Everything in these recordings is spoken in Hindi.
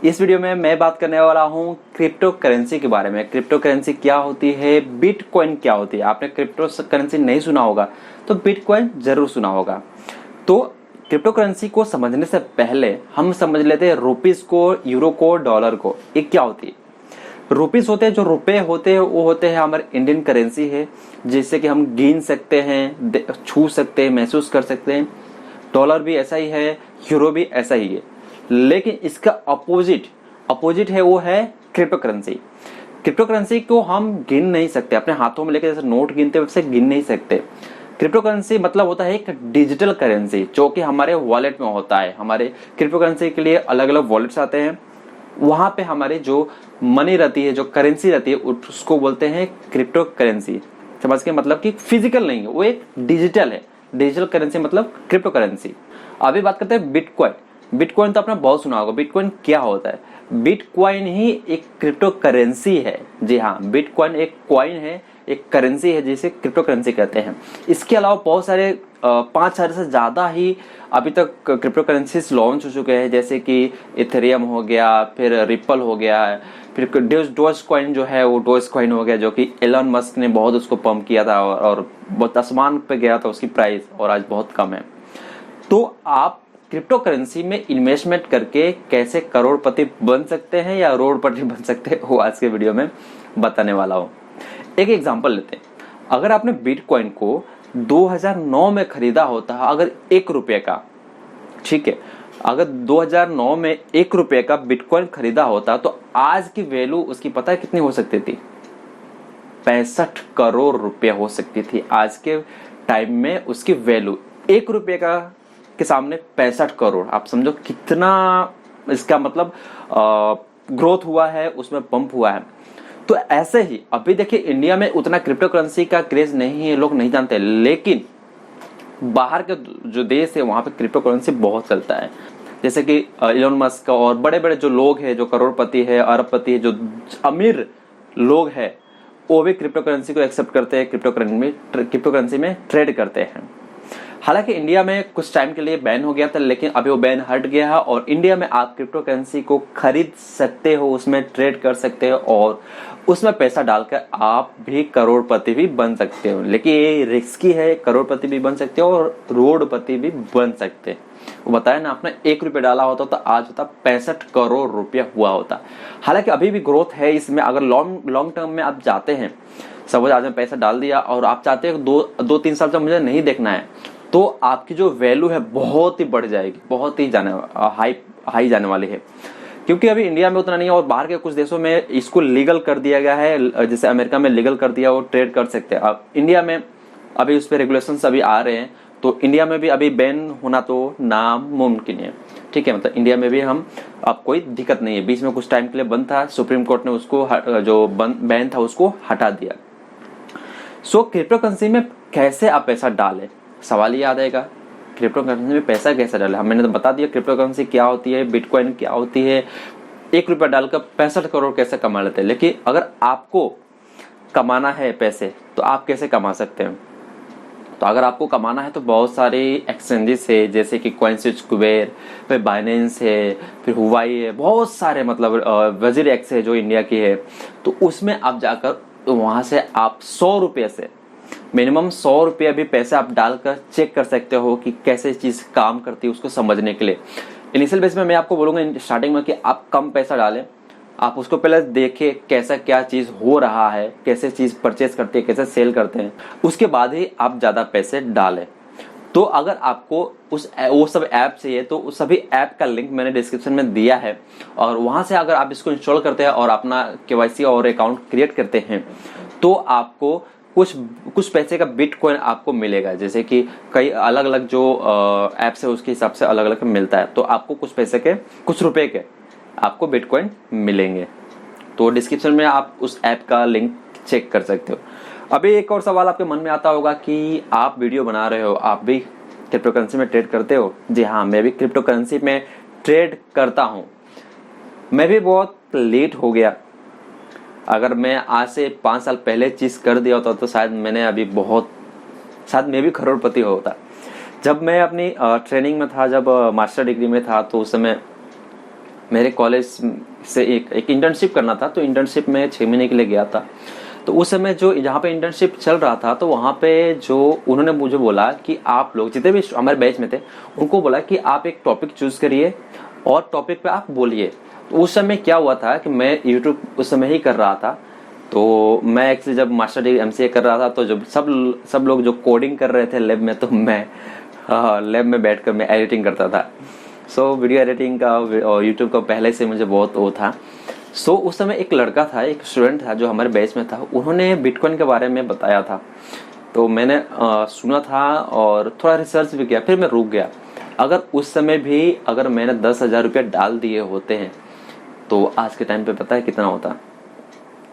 इस वीडियो में मैं बात करने वाला हूं क्रिप्टो करेंसी के बारे में। क्रिप्टो करेंसी क्या होती है, बिटकॉइन क्या होती है। आपने क्रिप्टो करेंसी नहीं सुना होगा तो बिटकॉइन जरूर सुना होगा। तो क्रिप्टो करेंसी को समझने से पहले हम समझ लेते हैं रुपीस को, यूरो को, डॉलर को। ये क्या होती है? रुपीस होते हैं, जो रुपए होते हैं वो होते हैं हमारे इंडियन करेंसी है, जिससे कि हम गिन सकते हैं, छू सकते हैं, महसूस कर सकते हैं। डॉलर भी ऐसा ही है, यूरो भी ऐसा ही है, लेकिन इसका अपोजिट है, वो है क्रिप्टो करेंसी। क्रिप्टो करेंसी को हम गिन नहीं सकते, अपने हाथों में लेके जैसे नोट गिनते वैसे गिन नहीं सकते। क्रिप्टो करेंसी मतलब होता है एक डिजिटल करेंसी जो कि हमारे वॉलेट में होता है। हमारे क्रिप्टो करेंसी के लिए अलग अलग वॉलेट्स आते हैं, वहां पे हमारे जो मनी रहती है, जो करेंसी रहती है, उसको बोलते हैं क्रिप्टो करेंसी। समझ के? मतलब कि फिजिकल नहीं है, वो एक डिजिटल है। डिजिटल करेंसी मतलब क्रिप्टो करेंसी। अभी बात करते हैं बिटकॉइन। बिटकॉइन तो आपने बहुत सुना होगा। बिटकॉइन क्या होता है? बिटकॉइन ही एक क्रिप्टो करेंसी है। जी हाँ, बिटकॉइन एक कॉइन है, एक करेंसी है जिसे क्रिप्टो करेंसी कहते हैं। इसके अलावा बहुत सारे 5,000 से ज्यादा ही अभी तक क्रिप्टो करेंसीज लॉन्च हो चुके हैं, जैसे कि इथेरियम हो गया, फिर रिपल हो गया, फिर डोज कॉइन जो है वो डोज कॉइन हो गया, जो कि एलन मस्क ने बहुत उसको पंप किया था और बहुत आसमान पे गया था उसकी प्राइस, और आज बहुत कम है। तो आप क्रिप्टो करेंसी में इन्वेस्टमेंट करके कैसे करोड़पति बन सकते हैं या रोडपति बन सकते हैं, वो आज के वीडियो में बताने वाला हूँ। एक एग्जांपल लेते हैं। अगर आपने बिटकॉइन को 2009 में खरीदा होता, अगर 1 रुपये का, ठीक है, अगर 2009 में 1 रुपये का बिटकॉइन खरीदा होता तो आज की वैल्यू उसकी पता है कितनी हो सकती थी? 65 करोड़ रुपए हो सकती थी। आज के टाइम में उसकी वैल्यू 1 रुपये का के सामने 65 करोड़। आप समझो कितना इसका मतलब ग्रोथ हुआ है, उसमें पंप हुआ है। तो ऐसे ही अभी देखिए, इंडिया में उतना क्रिप्टो करेंसी का क्रेज नहीं है, लोग नहीं जानते, लेकिन बाहर के जो देश है वहां पे क्रिप्टो करेंसी बहुत चलता है। जैसे कि एलन मस्क और बड़े बड़े जो लोग हैं, जो करोड़पति है, अरबपति है, जो अमीर लोग हैं, वो भी क्रिप्टो करेंसी को एक्सेप्ट करते हैं, क्रिप्टो करेंसी में ट्रेड करते हैं। हालांकि इंडिया में कुछ टाइम के लिए बैन हो गया था, लेकिन अभी वो बैन हट गया है और इंडिया में आप क्रिप्टो करेंसी को खरीद सकते हो, उसमें ट्रेड कर सकते हो और उसमें पैसा डालकर आप भी करोड़पति भी बन सकते हो। लेकिन ये रिस्की है, करोड़पति भी बन सकते हो और रोडपति भी बन सकते हैं। वो बताया ना, आपने 1 रुपये डाला होता तो आज होता 65 करोड़ रुपया हुआ होता। हालांकि अभी भी ग्रोथ है इसमें। अगर लॉन्ग टर्म में आप जाते हैं, सपोज आज में पैसा डाल दिया और आप चाहते हैं 2-3 साल से मुझे नहीं देखना है, तो आपकी जो वैल्यू है बहुत ही बढ़ जाएगी, बहुत ही हाई जाने वाली है। क्योंकि अभी इंडिया में उतना नहीं है और बाहर के कुछ देशों में इसको लीगल कर दिया गया है, जैसे अमेरिका में लीगल कर दिया, वो ट्रेड कर सकते हैं। अब इंडिया में अभी उस पर रेगुलेशंस अभी आ रहे हैं, तो इंडिया में भी अभी बैन होना तो नामुमकिन है। ठीक है, मतलब इंडिया में भी अब कोई दिक्कत नहीं है। बीच में कुछ टाइम के लिए बंद था, सुप्रीम कोर्ट ने उसको जो बैन था उसको हटा दिया। सो क्रिप्टो करेंसी में कैसे आप पैसा डालें, सवाल ये याद आएगा, क्रिप्टो करेंसी में पैसा कैसे डालें। मैंने तो बता दिया क्रिप्टो करेंसी क्या होती है, बिटकॉइन क्या होती है। 1 रुपया डालकर 65 करोड़ कैसे कमा लेते हैं। लेकिन अगर आपको कमाना है पैसे तो आप कैसे कमा सकते हैं? तो अगर आपको कमाना है तो बहुत सारे एक्सचेंजेस है, जैसे कि कॉइनस्विच, कुबेर, फिर बाइनेंस है, फिर हुवाई है, बहुत सारे, मतलब वजीर एक्स है जो इंडिया की है। तो उसमें आप जाकर वहां से आप 100 रुपये से मिनिमम 100 रुपया भी पैसे आप डालकर चेक कर सकते हो कि कैसे चीज काम करती है, उसको समझने के लिए। इनिशियल बेस में मैं आपको बोलूंगा स्टार्टिंग में कि आप कम पैसा डालें, आप उसको पहले देखें कैसा क्या चीज हो रहा है, कैसे चीज परचेज करती है, कैसे सेल करते हैं, उसके बाद ही आप ज्यादा पैसे डालें। तो अगर आपको वो सब ऐप चाहिए तो उस सभी ऐप का लिंक मैंने डिस्क्रिप्शन में दिया है, और वहां से अगर आप इसको इंस्टॉल करते हैं और अपना केवाईसी और अकाउंट क्रिएट करते हैं तो आपको कुछ पैसे का बिटकॉइन आपको मिलेगा। जैसे कि कई अलग अलग जो ऐप्स है उसके हिसाब से अलग अलग मिलता है, तो आपको कुछ पैसे के, कुछ रुपए के आपको बिटकॉइन मिलेंगे। तो डिस्क्रिप्शन में आप उस ऐप का लिंक चेक कर सकते हो। अभी एक और सवाल आपके मन में आता होगा कि आप वीडियो बना रहे हो, आप भी क्रिप्टो करेंसी में ट्रेड करते हो? जी हाँ, मैं भी क्रिप्टो करेंसी में ट्रेड करता हूँ। मैं भी बहुत लेट हो गया। अगर मैं आज से 5 साल पहले चीज कर दिया होता तो शायद मैं भी करोड़पति होता। जब मैं अपनी ट्रेनिंग में था, जब मास्टर डिग्री में था, तो उस समय मेरे कॉलेज से एक इंटर्नशिप करना था, तो इंटर्नशिप में 6 महीने के लिए गया था। तो उस समय जो जहाँ पे इंटर्नशिप चल रहा था, तो वहाँ पे जो उन्होंने मुझे बोला कि आप लोग जितने भी हमारे बैच में थे उनको बोला कि आप एक टॉपिक चूज करिए और टॉपिक पे आप बोलिए। तो उस समय क्या हुआ था कि मैं यूट्यूब उस समय ही कर रहा था, तो मैं एक्चुअली जब मास्टर डिग्री MCA कर रहा था, तो जब सब लोग जो कोडिंग कर रहे थे लैब में, तो मैं लैब में बैठकर मैं एडिटिंग करता था। सो वीडियो एडिटिंग का और यूट्यूब का पहले से मुझे बहुत वो था। सो उस समय एक लड़का था, एक स्टूडेंट था जो हमारे बैच में था, उन्होंने बिटकॉइन के बारे में बताया था। तो मैंने सुना था और थोड़ा रिसर्च भी किया, फिर मैं रुक गया। अगर उस समय भी अगर मैंने 10,000 रुपये डाल दिए होते हैं तो आज के टाइम पे पता है कितना होता?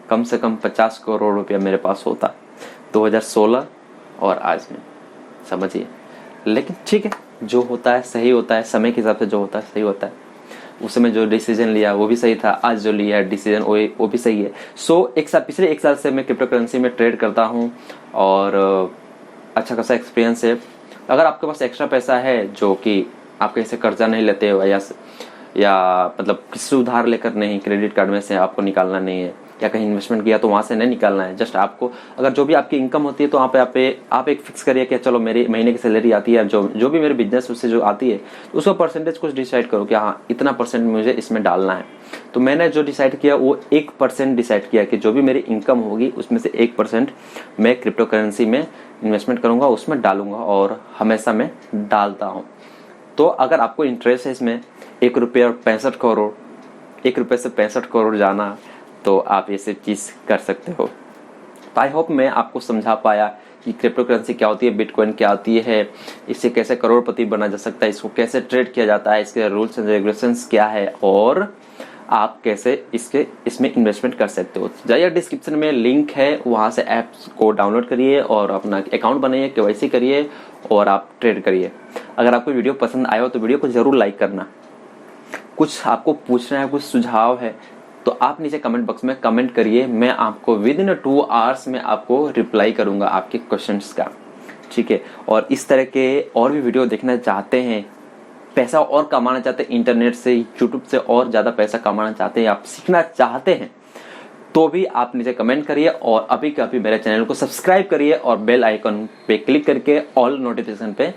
कम से कम 50 करोड़ रुपया मेरे पास होता 2016 और आज में, समझिए। लेकिन ठीक है, जो होता है सही होता है, समय के हिसाब से जो होता है सही होता है। उस समय जो डिसीजन लिया वो भी सही था, आज जो लिया है डिसीजन वो भी सही है। सो पिछले एक साल से मैं क्रिप्टो करेंसी में ट्रेड करता हूँ और अच्छा खासा एक्सपीरियंस है। अगर आपके पास एक्स्ट्रा पैसा है जो कि आप कहीं से कर्जा नहीं लेते हो या मतलब किसी से उधार लेकर नहीं, क्रेडिट कार्ड में से आपको निकालना नहीं है, या कहीं इन्वेस्टमेंट किया तो वहां से नहीं निकालना है। जस्ट आपको अगर जो भी आपकी इनकम होती है तो आप एक फिक्स करिए कि चलो मेरी महीने की सैलरी आती है, जो भी मेरे बिजनेस उससे जो आती है तो उसका परसेंटेज कुछ डिसाइड करो कि हाँ इतना परसेंट मुझे इसमें डालना है। तो मैंने जो डिसाइड किया वो 1% डिसाइड किया कि जो भी मेरी इनकम होगी उसमें से 1% मैं क्रिप्टो करेंसी में इन्वेस्टमेंट करूंगा, उसमें डालूंगा और हमेशा मैं डालता हूँ। तो अगर आपको इंटरेस्ट है इसमें 1 रुपये और 65 करोड़, 1 रुपये से 65 करोड़ जाना, तो आप ये सब चीज़ कर सकते हो। तो आई होप मैं आपको समझा पाया कि क्रिप्टो करेंसी क्या होती है, बिटकॉइन क्या होती है, इससे कैसे करोड़पति बना जा सकता है, इसको कैसे ट्रेड किया जाता है, इसके रूल्स एंड रेगुलेशंस क्या है और आप कैसे इसमें इन्वेस्टमेंट कर सकते हो। जाइए डिस्क्रिप्शन में लिंक है, वहाँ से ऐप्स को डाउनलोड करिए और अपना अकाउंट बनाइए, KYC करिए और आप ट्रेड करिए। अगर आपको वीडियो पसंद आया हो तो वीडियो को जरूर लाइक करना। कुछ आपको पूछना है, कुछ सुझाव है तो आप नीचे कमेंट बॉक्स में कमेंट करिए, मैं आपको विदिन 2 आवर्स में आपको रिप्लाई करूंगा आपके क्वेश्चंस का, ठीक है। और इस तरह के और भी वीडियो देखना चाहते हैं, पैसा और कमाना चाहते हैं इंटरनेट से, यूट्यूब से और ज़्यादा पैसा कमाना चाहते हैं, आप सीखना चाहते हैं, तो भी आप नीचे कमेंट करिए और अभी के अभी मेरे चैनल को सब्सक्राइब करिए और बेल आइकन पे क्लिक करके ऑल नोटिफिकेशन पे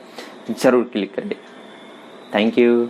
जरूर क्लिक करिए। Thank you.